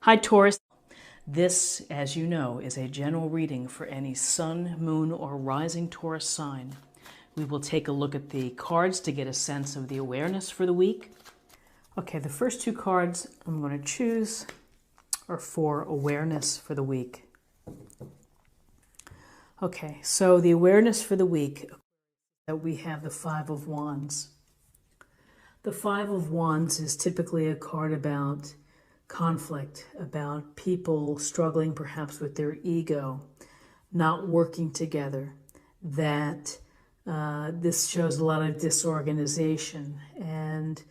Hi, Taurus. This, as you know, is a general reading for any sun, moon, or rising Taurus sign. We will take a look at the cards to get a sense of the awareness for the week. Okay, the first two cards I'm going to choose are for awareness for the week. Okay, so the awareness for the week, that we have the Five of Wands. The Five of Wands is typically a card about conflict, about people struggling perhaps with their ego, not working together, that this shows a lot of disorganization. And,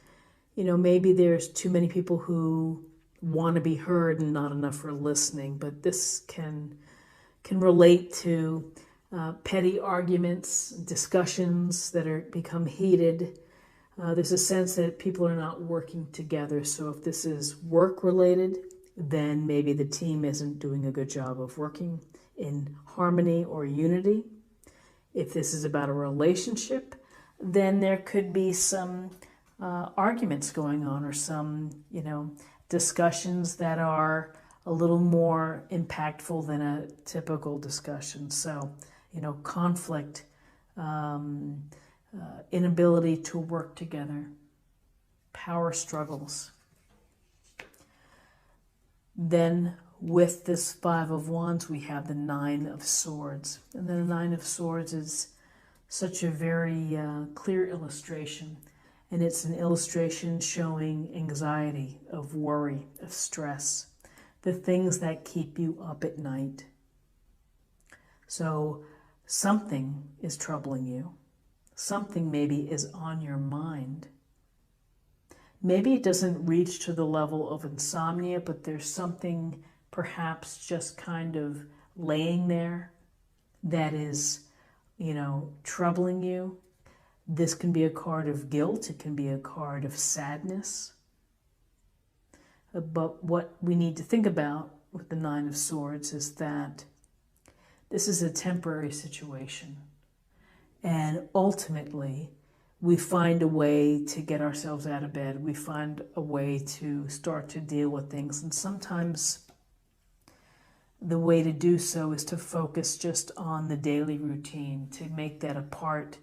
maybe there's too many people who want to be heard and not enough for listening, but this can relate to petty arguments, discussions that are become heated. There's a sense that people are not working together. So if this is work related, then maybe the team isn't doing a good job of working in harmony or unity. If this is about a relationship, then there could be some arguments going on, or some, discussions that are a little more impactful than a typical discussion. So, conflict, inability to work together, power struggles. Then with this Five of Wands, we have the Nine of Swords. And then the Nine of Swords is such a very clear illustration. And it's an illustration showing anxiety, of worry, of stress, the things that keep you up at night. So something is troubling you. Something maybe is on your mind. Maybe it doesn't reach to the level of insomnia, but there's something perhaps just kind of laying there that is, troubling you. This can be a card of guilt. It can be a card of sadness. But what we need to think about with the Nine of Swords is that this is a temporary situation. And ultimately, we find a way to get ourselves out of bed. We find a way to start to deal with things. And sometimes the way to do so is to focus just on the daily routine, to make that a part,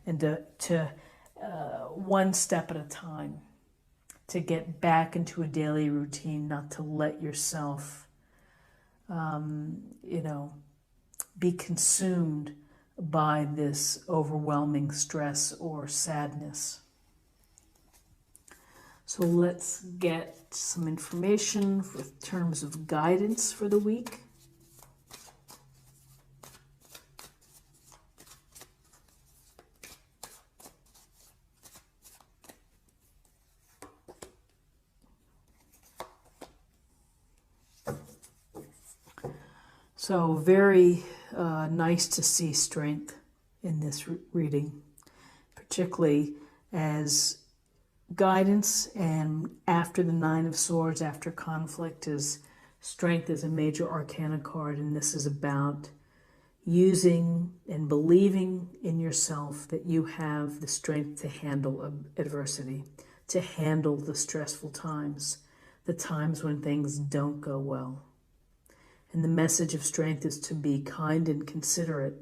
and to one step at a time, to get back into a daily routine, not to let yourself, be consumed by this overwhelming stress or sadness. So let's get some information in terms of guidance for the week. So very nice to see strength in this reading, particularly as guidance, and after the Nine of Swords, after conflict, is strength is a major arcana card, and this is about using and believing in yourself that you have the strength to handle adversity, to handle the stressful times, the times when things don't go well. And the message of strength is to be kind and considerate,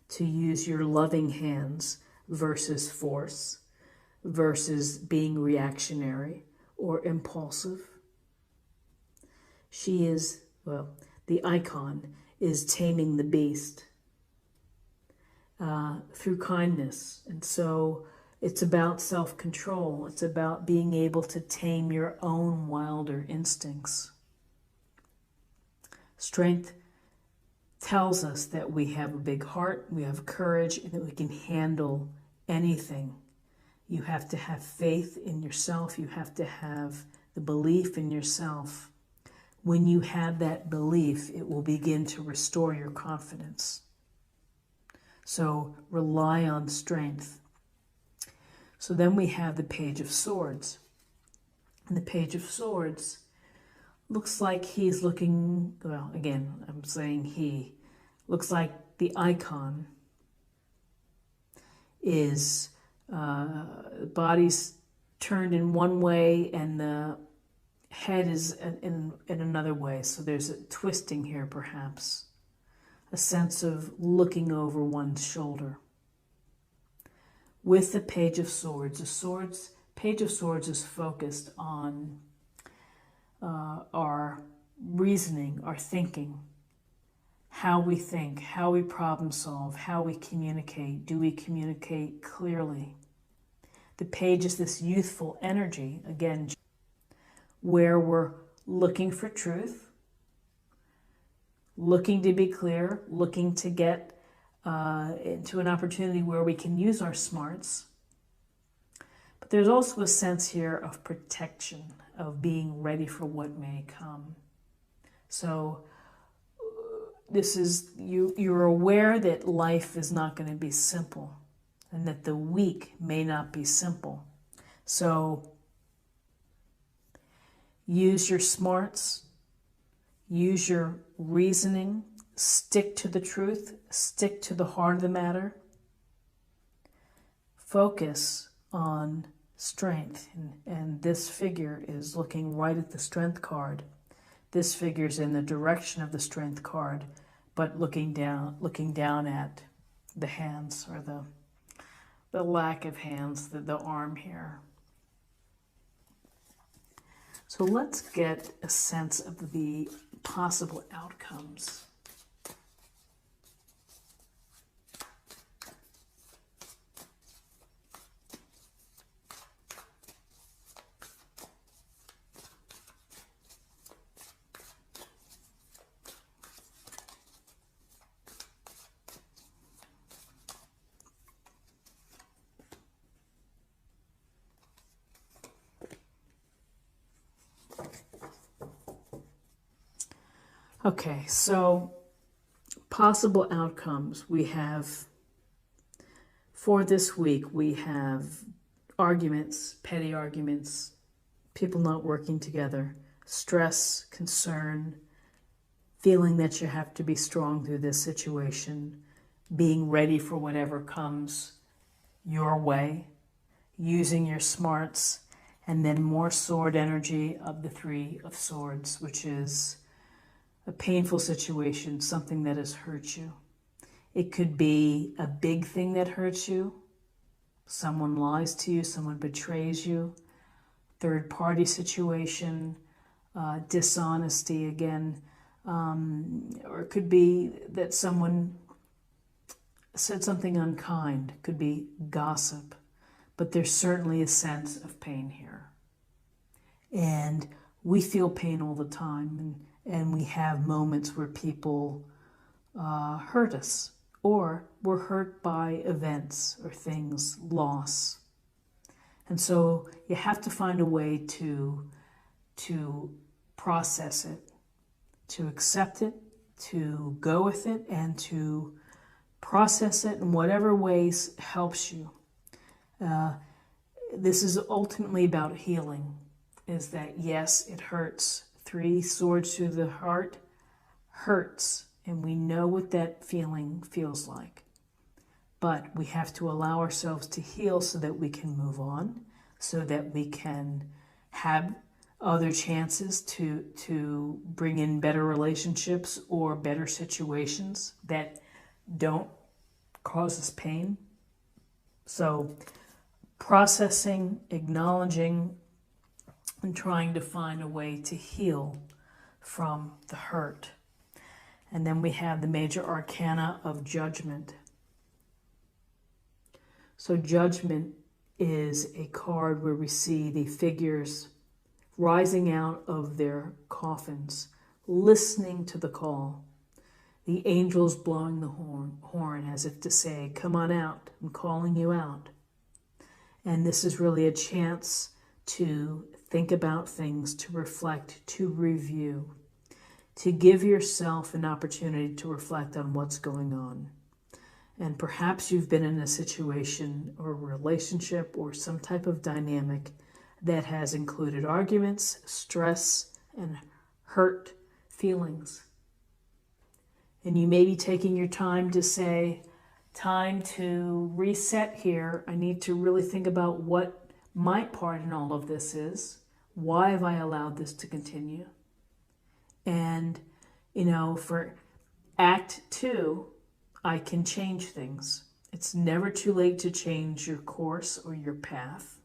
to use your loving hands versus force, versus being reactionary or impulsive. She is, the icon is taming the beast through kindness. And so it's about self-control. It's about being able to tame your own wilder instincts. Strength tells us that we have a big heart, we have courage, and that we can handle anything. You have to have faith in yourself. You have to have the belief in yourself. When you have that belief, it will begin to restore your confidence. So rely on strength. So then we have the Page of Swords. And the Page of Swords looks like he's looking, well, again, I'm saying he, looks like the icon is body's turned in one way and the head is in another way. So there's a twisting here, perhaps. A sense of looking over one's shoulder. With the Page of Swords, Page of Swords is focused on our reasoning, our thinking, how we think, how we problem solve, how we communicate. Do we communicate clearly? The page is this youthful energy, again, where we're looking for truth, looking to be clear, looking to get into an opportunity where we can use our smarts. But there's also a sense here of protection, of being ready for what may come. So this is, you're aware that life is not going to be simple and that the week may not be simple. So use your smarts, use your reasoning, stick to the truth, stick to the heart of the matter. Focus on strength. And this figure is looking right at the Strength card. This figure's in the direction of the Strength card, but looking down at the hands, or the lack of hands, the arm here. So let's get a sense of the possible outcomes. Okay, so possible outcomes we have for this week. We have arguments, petty arguments, people not working together, stress, concern, feeling that you have to be strong through this situation, being ready for whatever comes your way, using your smarts, and then more sword energy of the Three of Swords, which is a painful situation, something that has hurt you. It could be a big thing that hurts you. Someone lies to you, someone betrays you, third-party situation, dishonesty again, or it could be that someone said something unkind. It could be gossip, but there's certainly a sense of pain here. And we feel pain all the time, and we have moments where people hurt us, or we're hurt by events or things, loss. And so you have to find a way to process it, to accept it, to go with it, and to process it in whatever ways helps you. This is ultimately about healing, is that yes, it hurts. Three swords through the heart hurts, and we know what that feeling feels like. But we have to allow ourselves to heal so that we can move on, so that we can have other chances to bring in better relationships or better situations that don't cause us pain. So processing, acknowledging, and trying to find a way to heal from the hurt. And then we have the major arcana of Judgment. So Judgment is a card where we see the figures rising out of their coffins, listening to the call. The angels blowing the horn as if to say, come on out, I'm calling you out. And this is really a chance to think about things, to reflect, to review, to give yourself an opportunity to reflect on what's going on. And perhaps you've been in a situation or relationship or some type of dynamic that has included arguments, stress, and hurt feelings. And you may be taking your time to say, time to reset here. I need to really think about what my part in all of this is. Why have I allowed this to continue? And, you know, for Act 2, I can change things. It's never too late to change your course or your path.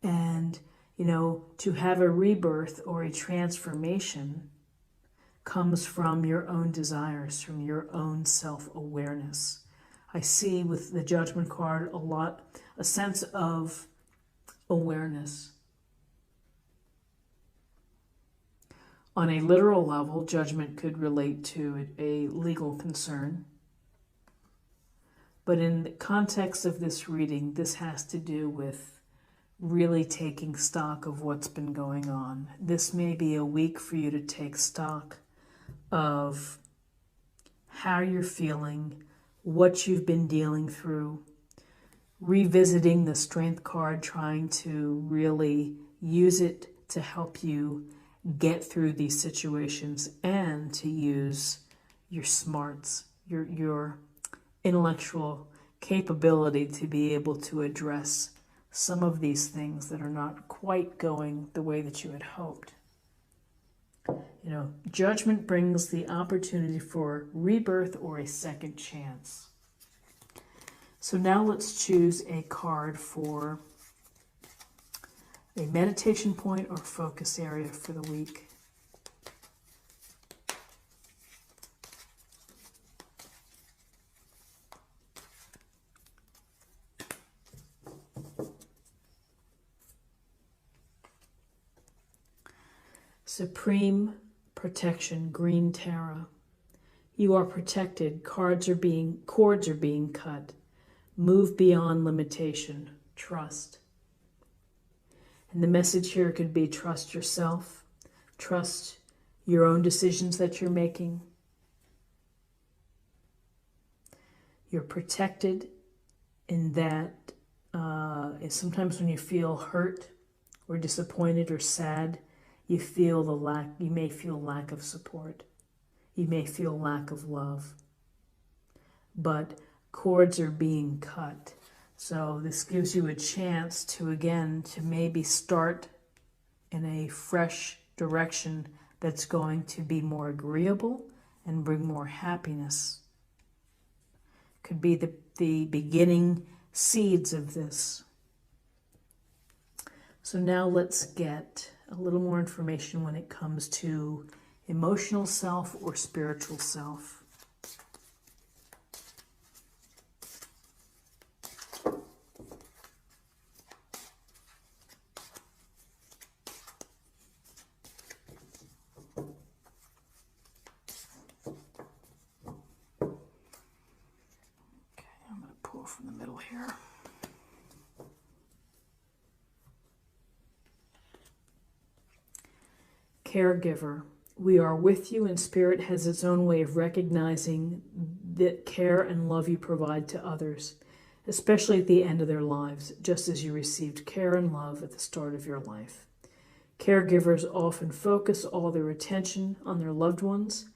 And, you know, to have a rebirth or a transformation comes from your own desires, from your own self-awareness. I see with the Judgment card a sense of awareness. On a literal level, judgment could relate to a legal concern. But in the context of this reading, this has to do with really taking stock of what's been going on. This may be a week for you to take stock of how you're feeling, what you've been dealing through, revisiting the Strength card, trying to really use it to help you get through these situations and to use your smarts, your intellectual capability to be able to address some of these things that are not quite going the way that you had hoped. You know, judgment brings the opportunity for rebirth or a second chance. So now let's choose a card for a meditation point or focus area for the week. Supreme Protection, Green Tarot. You are protected. Cords are being cut. Move beyond limitation. Trust. And the message here could be trust yourself. Trust your own decisions that you're making. You're protected in that sometimes when you feel hurt or disappointed or sad, you may feel lack of support. You may feel lack of love. But cords are being cut. So this gives you a chance to maybe start in a fresh direction that's going to be more agreeable and bring more happiness. Could be the beginning seeds of this. So now let's get a little more information when it comes to emotional self or spiritual self. From the middle here. Caregiver. We are with you, and Spirit has its own way of recognizing the care and love you provide to others, especially at the end of their lives, just as you received care and love at the start of your life. Caregivers often focus all their attention on their loved ones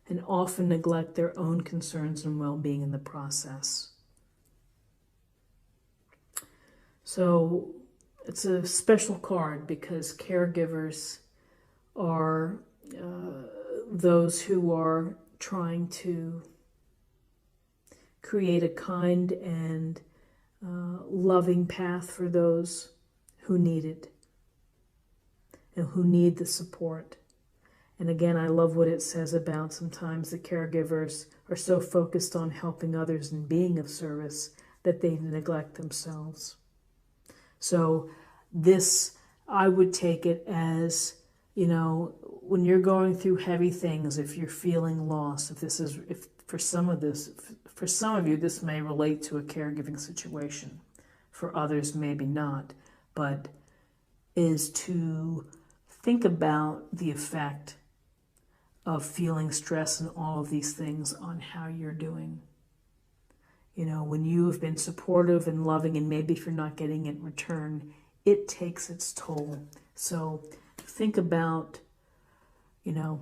and often neglect their own concerns and well-being in the process. So it's a special card because caregivers are those who are trying to create a kind and loving path for those who need it and who need the support. And again, I love what it says about sometimes the caregivers are so focused on helping others and being of service that they neglect themselves. So this, I would take it as, you know, when you're going through heavy things, if you're feeling lost, if for some of you, this may relate to a caregiving situation. For others, maybe not, but is to think about the effect of feeling stress and all of these things on how you're doing. You know, when you have been supportive and loving, and maybe if you're not getting it in return, it takes its toll. So think about, you know,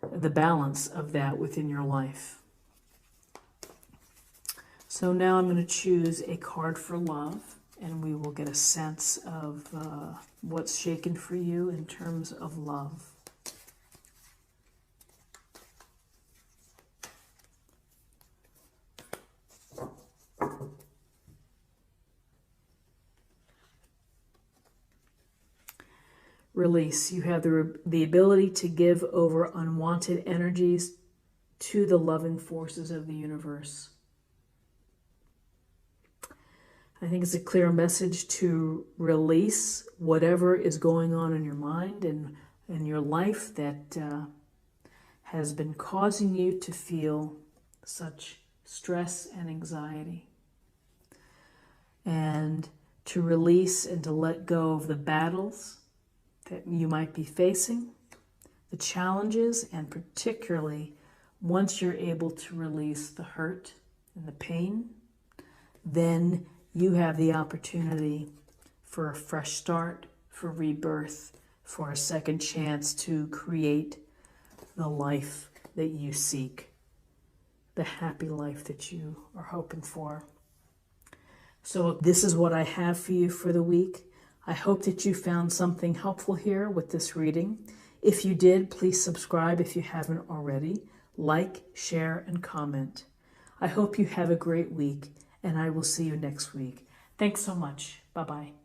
the balance of that within your life. So now I'm going to choose a card for love, and we will get a sense of what's shaken for you in terms of love. Release. You have the ability to give over unwanted energies to the loving forces of the universe. I think it's a clear message to release whatever is going on in your mind and in your life that has been causing you to feel such stress and anxiety. And to release and to let go of the battles that you might be facing, the challenges, and particularly once you're able to release the hurt and the pain, then you have the opportunity for a fresh start, for rebirth, for a second chance to create the life that you seek, the happy life that you are hoping for. So this is what I have for you for the week. I hope that you found something helpful here with this reading. If you did, please subscribe if you haven't already. Like, share, and comment. I hope you have a great week, and I will see you next week. Thanks so much. Bye-bye.